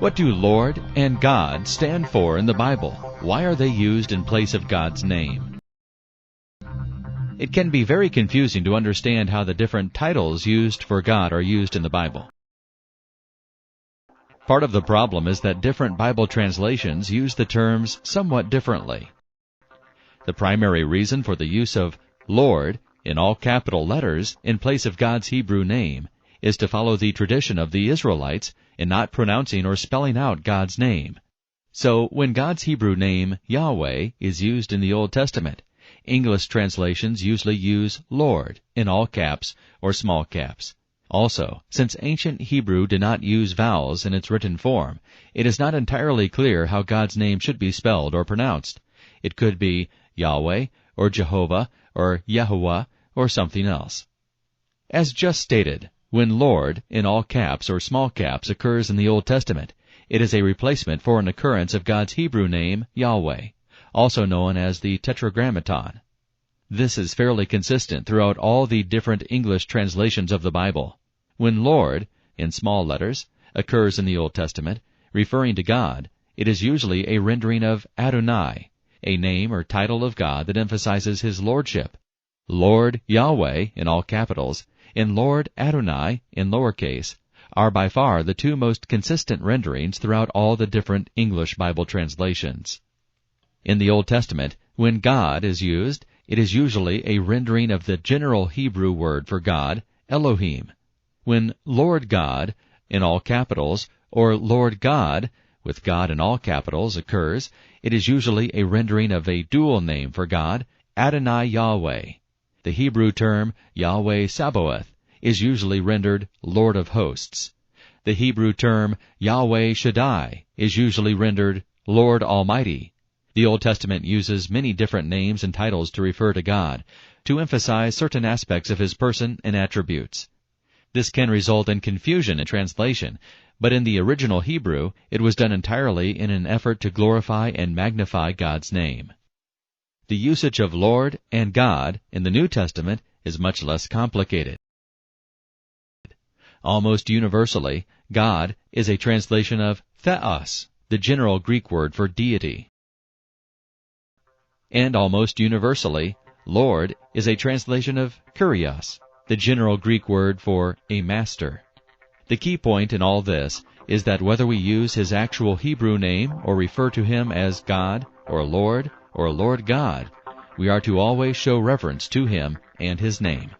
What do Lord and God stand for in the Bible? Why are they used in place of God's name? It can be very confusing to understand how the different titles used for God are used in the Bible. Part of the problem is that different Bible translations use the terms somewhat differently. The primary reason for the use of Lord in all capital letters in place of God's Hebrew name is to follow the tradition of the Israelites in not pronouncing or spelling out God's name. So, when God's Hebrew name, Yahweh, is used in the Old Testament, English translations usually use Lord in all caps or small caps. Also, since ancient Hebrew did not use vowels in its written form, it is not entirely clear how God's name should be spelled or pronounced. It could be Yahweh, or Jehovah, or Yehowah, or something else. As just stated, when Lord, in all caps or small caps, occurs in the Old Testament, it is a replacement for an occurrence of God's Hebrew name, Yahweh, also known as the Tetragrammaton. This is fairly consistent throughout all the different English translations of the Bible. When Lord, in small letters, occurs in the Old Testament, referring to God, it is usually a rendering of Adonai, a name or title of God that emphasizes His lordship. Lord Yahweh, in all capitals, and Lord Adonai, in lowercase, are by far the two most consistent renderings throughout all the different English Bible translations. In the Old Testament, when God is used, it is usually a rendering of the general Hebrew word for God, Elohim. When Lord God, in all capitals, or Lord God, with God in all capitals, occurs, it is usually a rendering of a dual name for God, Adonai Yahweh. The Hebrew term Yahweh Sabaoth is usually rendered Lord of Hosts. The Hebrew term Yahweh Shaddai is usually rendered Lord Almighty. The Old Testament uses many different names and titles to refer to God, to emphasize certain aspects of His person and attributes. This can result in confusion in translation, but in the original Hebrew, it was done entirely in an effort to glorify and magnify God's name. The usage of Lord and God in the New Testament is much less complicated. Almost universally, God is a translation of theos, the general Greek word for deity. And almost universally, Lord is a translation of kurios, the general Greek word for a master. The key point in all this is that whether we use His actual Hebrew name or refer to Him as God or Lord God, we are to always show reverence to Him and His name.